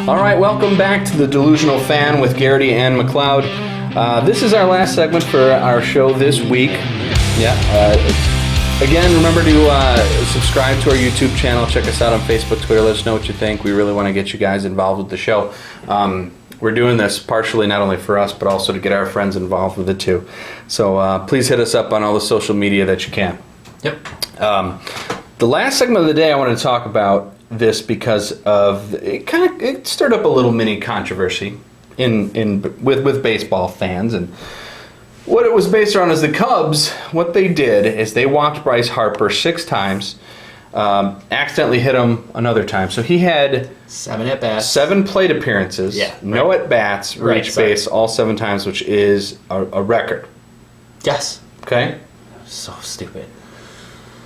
All right, welcome back to the Delusional Fan with Geraghty and McCloud. This is our last segment for our show this week. Again, remember to subscribe to our YouTube channel. Check us out on Facebook, Twitter. Let us know what you think. We really want to get you guys involved with the show. We're doing this partially not only for us, but also to get our friends involved with it too. So please hit us up on all the social media that you can. Yep. The last segment of the day, I wanted to talk about this because of it stirred up a little mini controversy with baseball fans, and what it was based on is the Cubs. What they did is they walked Bryce Harper 6 times, accidentally hit him another time. So he had 7 at bats, 7 plate appearances, no at bats, reached base all 7 times, which is a record. Yes. Okay. So stupid.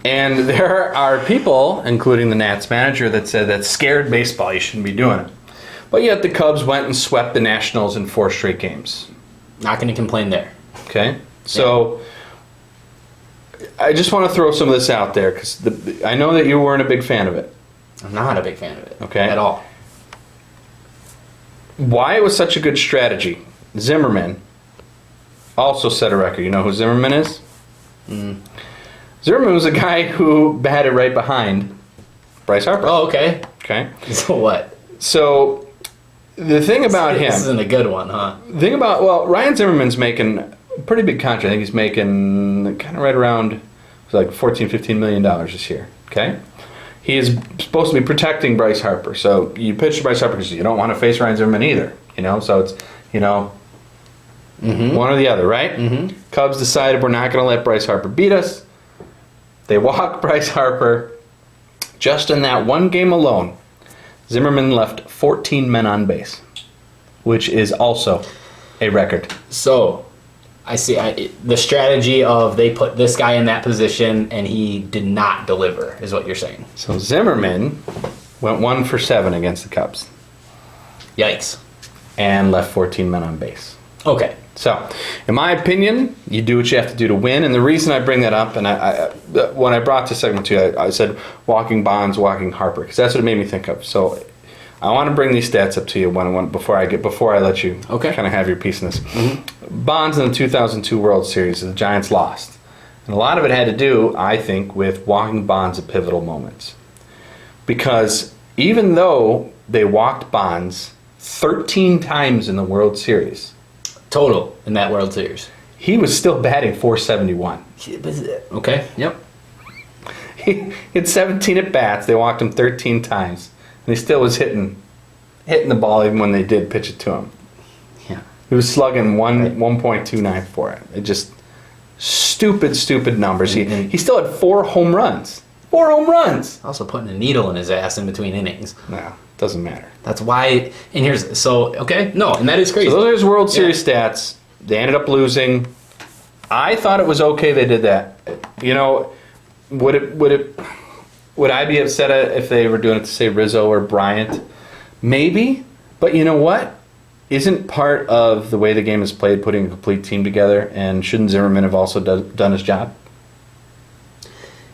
And there are people, including the Nats manager, that said that's scared baseball, you shouldn't be doing it. But yet the Cubs went and swept the Nationals in 4 straight games. Not going to complain there. Okay? So I just want to throw some of this out there because I know that you weren't a big fan of it. I'm not a big fan of it. Okay? At all. Why it was such a good strategy. Zimmerman also set a record. You know who Zimmerman is? Zimmerman was a guy who batted right behind Bryce Harper. Oh, okay. Okay. So what? So the thing about him... This isn't a good one, huh? The thing about... Well, Ryan Zimmerman's making a pretty big contract. I think he's making kind of right around like $14, $15 million this year. Okay? He is supposed to be protecting Bryce Harper. So you pitch to Bryce Harper because you don't want to face Ryan Zimmerman either. You know? So it's, one or the other, right? Mm-hmm. Cubs decided we're not going to let Bryce Harper beat us. They walked Bryce Harper. Just in that one game alone, Zimmerman left 14 men on base, which is also a record. So, I see the strategy of they put this guy in that position and he did not deliver, is what you're saying. So Zimmerman went 1 for 7 against the Cubs. Yikes. And left 14 men on base. Okay. So, in my opinion, you do what you have to do to win. And the reason I bring that up, and when I brought this segment to you, I said walking Bonds, walking Harper, because that's what it made me think of. So, I want to bring these stats up to you before I let you kind of have your piece in this. Mm-hmm. Bonds in the 2002 World Series, the Giants lost. And a lot of it had to do, I think, with walking Bonds at pivotal moments. Because even though they walked Bonds 13 times in the World Series, total in that World Series, he was still batting .471. Okay, yep. He had 17 at bats. They walked him 13 times, and he still was hitting the ball even when they did pitch it to him. Yeah, he was slugging 1.29 for it. It just stupid numbers. He still had 4 home runs. 4 home runs. Also putting a needle in his ass in between innings. No, doesn't matter. That's why. And and that is crazy. So those are his World Series stats. They ended up losing. I thought it was okay they did that. Would I be upset if they were doing it to, say, Rizzo or Bryant? Maybe. But you know what? Isn't part of the way the game is played putting a complete team together? And shouldn't Zimmerman have also done his job?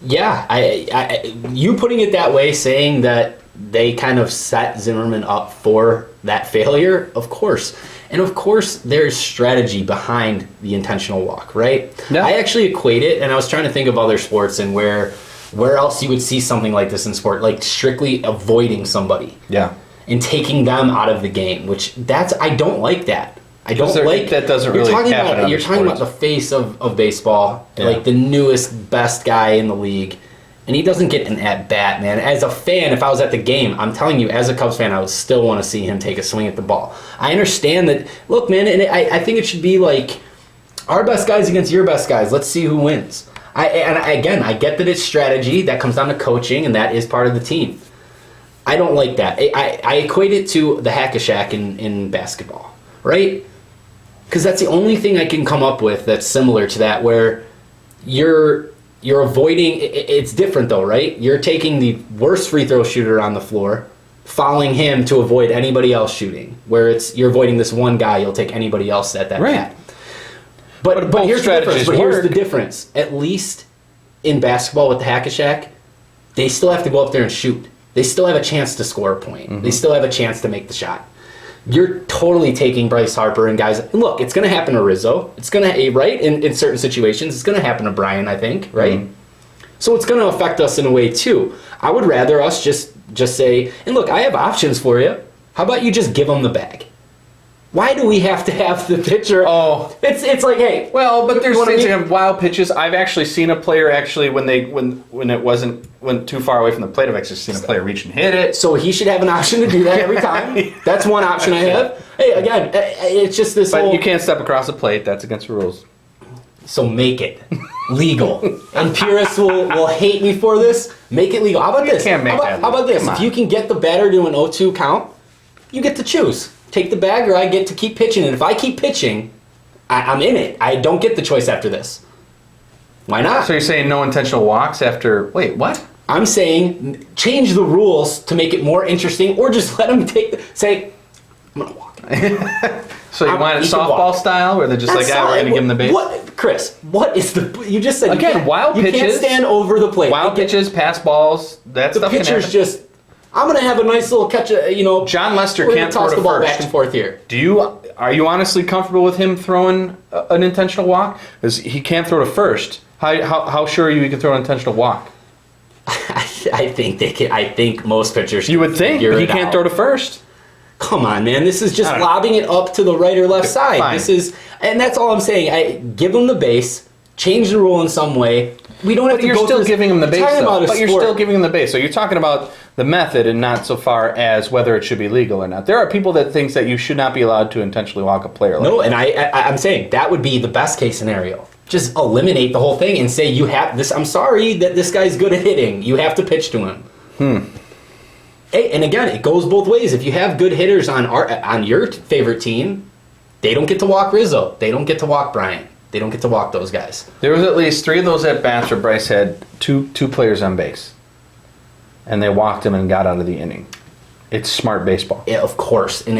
Yeah, you putting it that way, saying that they kind of set Zimmerman up for that failure, of course. And of course, there's strategy behind the intentional walk, right? Yeah. I actually equate it, and I was trying to think of other sports and where else you would see something like this in sport, like strictly avoiding somebody. Yeah. And taking them out of the game, I don't like that. I don't like that. Doesn't really happen. You're talking about the face of baseball, like the newest, best guy in the league, and he doesn't get an at-bat, man. As a fan, if I was at the game, I'm telling you, as a Cubs fan, I would still want to see him take a swing at the ball. I understand that. Look, man, and I think it should be like our best guys against your best guys. Let's see who wins. I get that it's strategy. That comes down to coaching, and that is part of the team. I don't like that. I equate it to the hack-a-shack in basketball, right? Because that's the only thing I can come up with that's similar to that, where you're avoiding. It's different though, right? You're taking the worst free throw shooter on the floor, fouling him to avoid anybody else shooting. Where you're avoiding this one guy, you'll take anybody else at that bat. But here's the difference. At least in basketball with the hack-a-shack, they still have to go up there and shoot. they still have a chance to score a point. Mm-hmm. They still have a chance to make the shot. You're totally taking Bryce Harper and guys. Look, it's going to happen to Rizzo. It's going to, right? In certain situations, it's going to happen to Brian, I think, right? Mm-hmm. So it's going to affect us in a way, too. I would rather us just say, and look, I have options for you. How about you just give them the bag? Why do we have to have the pitcher? Oh, it's like, hey. Well, but there's what I things mean? like wild pitches. I've actually seen a player when it went too far away from the plate. I've actually seen a player reach and hit it. So he should have an option to do that every time. That's one option I have. Hey, again, it's just this But whole. you can't step across the plate. That's against the rules. So make it legal. And purists will hate me for this. Make it legal. How about this? can't make how about, that how about this? legal. If Come you can get the batter to an 0-2 count, you get to choose. Take the bag or I get to keep pitching. And if I keep pitching, I'm in it. I don't get the choice after this. Why not? So you're saying no intentional walks after... Wait, what? I'm saying change the rules to make it more interesting or just let them say, I'm going to walk. So you want it you can softball walk. style where they're just That's like, we're going to give him the base? What, Chris, what is the... You just said Again, wild you pitches. can't stand over the plate. Wild pitches, pass balls, that The stuff can pitcher's happen. just... I'm going to have a nice little catch, John Lester we're can't gonna toss throw the to ball back first. and forth here. Are you honestly comfortable with him throwing an intentional walk? Because he can't throw to first. How sure are you he can throw an intentional walk? I think they can. I think most pitchers. You would think, figure but he it can't out. throw to first. Come on, man. This is just I don't know. lobbing it up to the right or left side. Fine. And that's all I'm saying. Give them the base, change the rule in some way. We don't have But to you're go still through giving him the base, talking about though. a But you're sport. still giving him the base. So you're talking about the method and not so far as whether it should be legal or not. There are people that think that you should not be allowed to intentionally walk a player. No, and I'm saying that would be the best case scenario. Just eliminate the whole thing and say you have this. I'm sorry that this guy's good at hitting. You have to pitch to him. Hey, and again, it goes both ways. If you have good hitters on your favorite team, they don't get to walk Rizzo. They don't get to walk Brian. They don't get to walk those guys. There was at least 3 of those at bats where Bryce had two players on base, and they walked him and got out of the inning. It's smart baseball. Yeah, of course. And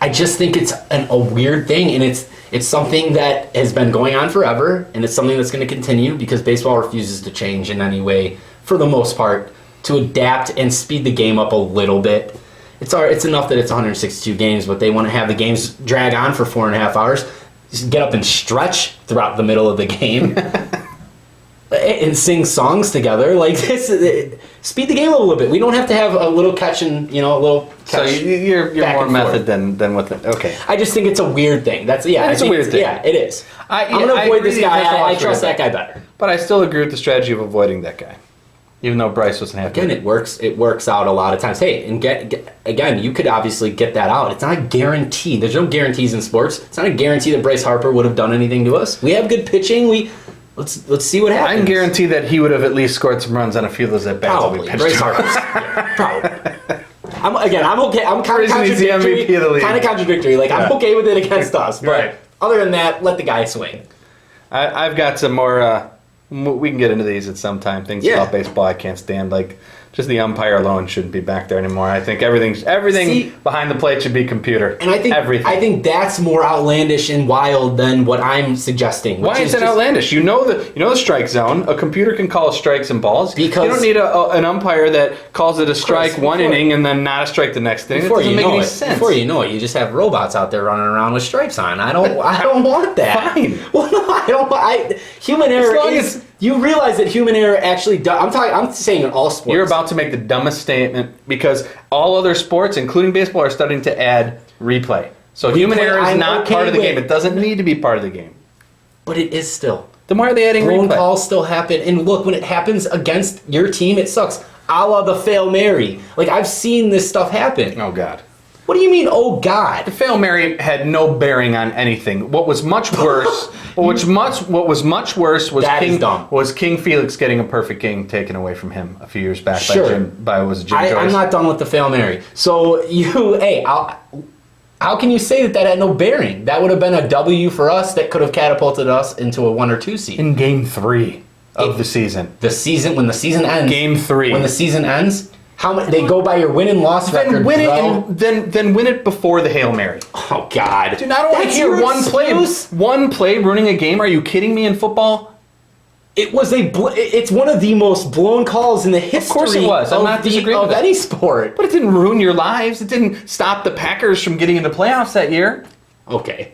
I just think it's a weird thing, and it's something that has been going on forever, and it's something that's going to continue because baseball refuses to change in any way, for the most part, to adapt and speed the game up a little bit. It's enough that it's 162 games, but they want to have the games drag on for 4.5 hours. Just get up and stretch throughout the middle of the game. And sing songs together like this. Speed the game a little bit. We don't have to have a little catch and a little. So Catch you're back more and method forth. than with it. Okay. I just think it's a weird thing. It's a weird thing. Yeah, it is. I'm I gonna avoid agree this the guy. intentional I walks trust are that guy better. But I still agree with the strategy of avoiding that guy, even though Bryce wasn't happy. Again, it works. It works out a lot of times. Hey, and again, you could obviously get that out. It's not a guarantee. There's no guarantees in sports. It's not a guarantee that Bryce Harper would have done anything to us. We have good pitching. Let's see what happens. I can guarantee that he would have at least scored some runs on a few of those at bats. Probably. Bryce Harper's. Yeah, probably. I'm okay. I'm kind of Reason he's the contradictory. MVP of the league. Kind of contradictory. Like, I'm okay with it against us. But Right. other than that, let the guy swing. I've got some more. We can get into these at some time. Things Yeah. about baseball I can't stand. Like just the umpire alone shouldn't be back there anymore. I think everything See- behind the plate should be computer. And I think everything. I think that's more outlandish and wild than what I'm suggesting. Why is it just- outlandish? You know the strike zone. A computer can call strikes and balls. Because- you don't need an umpire that calls it a strike one before- inning and then not a strike the next inning. It Before doesn't you make know any it, sense. before you know it, you just have robots out there running around with stripes on. I don't want that. Fine. Well, no, I don't. Human error long is. as- You realize that human error actually does. I'm saying in all sports. You're about to make the dumbest statement because all other sports, including baseball, are starting to add replay. So human Replay, error is I'm not okay part of the with. game. It doesn't need to be part of the game. But it is still. Then why are they adding Blown replay? calls still happen. And look, when it happens against your team, it sucks. A la the Fail Mary. Like, I've seen this stuff happen. Oh God. What do you mean, oh God? The Fail Mary had no bearing on anything. What was much worse, what was much worse was That is dumb. King Felix getting a perfect game taken away from him a few years back Sure. by Jim Joyce. I'm not done with the Fail Mary. So how can you say that had no bearing? That would have been a W for us that could have catapulted us into a 1 or 2 seed. in Game 3 of the season. When the season ends. Game 3. When the season ends, how much they go by your win and loss record. Then win it, bro. and then win it before the Hail Mary. Oh God! Dude, I don't want to That's hear your one excuse? play ruining a game. Are you kidding me? In football, It's one of the most blown calls in the history. Of course it was. I'm not disagreeing of with that. any sport. But it didn't ruin your lives. It didn't stop the Packers from getting into playoffs that year. Okay.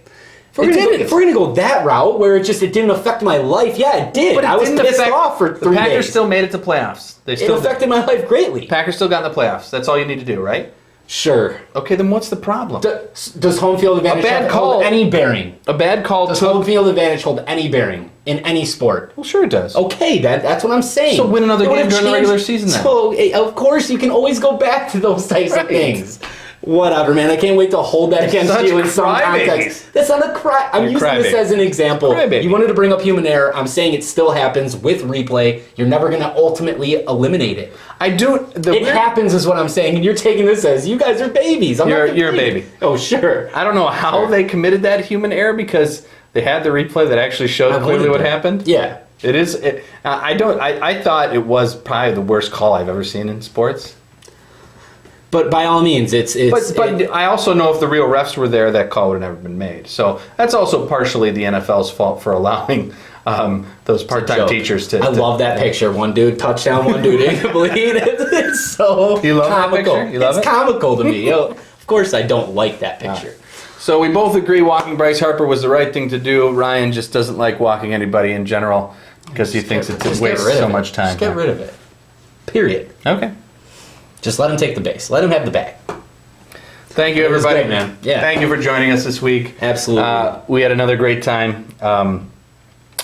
If we're gonna go that route where it didn't affect my life, yeah, it did. But I was pissed off for 3 days. The Packers still made it to playoffs. It affected my life greatly. Packers still got in the playoffs. That's all you need to do, right? Sure. Okay, then what's the problem? Does home field advantage hold any bearing? A bad call Does home field advantage hold any bearing in any sport? Well, sure it does. Okay, that's what I'm saying. So win another game during the regular season then. So, of course, you can always go back to those types of things. Whatever, man. I can't wait to hold that against you in some context. That's not a cry. I'm using this as an example. You wanted to bring up human error. I'm saying it still happens with replay. You're never going to ultimately eliminate it. It happens is what I'm saying, and you're taking this as you guys are babies. You're a baby. Oh, sure. I don't know how they committed that human error because they had the replay that actually showed clearly what happened. Yeah. It is. I thought it was probably the worst call I've ever seen in sports. But by all means, But I also know if the real refs were there, that call would have never been made. So that's also partially the NFL's fault for allowing those part-time teachers to. I love that picture. One dude touchdown, one dude incomplete. It's so you love comical. That picture? You love it's comical to me. Of course, I don't like that picture. So we both agree walking Bryce Harper was the right thing to do. Ryan just doesn't like walking anybody in general because he thinks it wastes so much time. Just get rid of it. Period. Okay. Just let him take the base. Let him have the bag. Thank you, everybody. Great, man. Yeah. Thank you for joining us this week. Absolutely. We had another great time.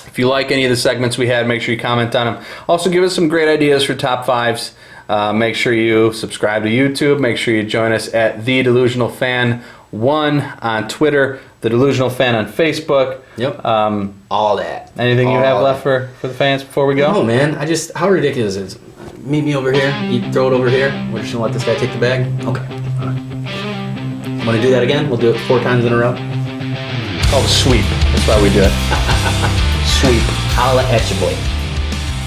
If you like any of the segments we had, make sure you comment on them. Also, give us some great ideas for top fives. Make sure you subscribe to YouTube. Make sure you join us at The Delusional Fan 1 on Twitter, The Delusional Fan on Facebook. Yep. All that. Anything you have left for the fans before we go? No, man. How ridiculous is it? Meet me over here. You throw it over here. We're just gonna let this guy take the bag. Okay. All right. Want to do that again? We'll do it 4 times in a row. It's called a sweep. That's why we do it. Sweep. Holla at your boy.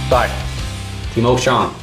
Bye. Timo Sean.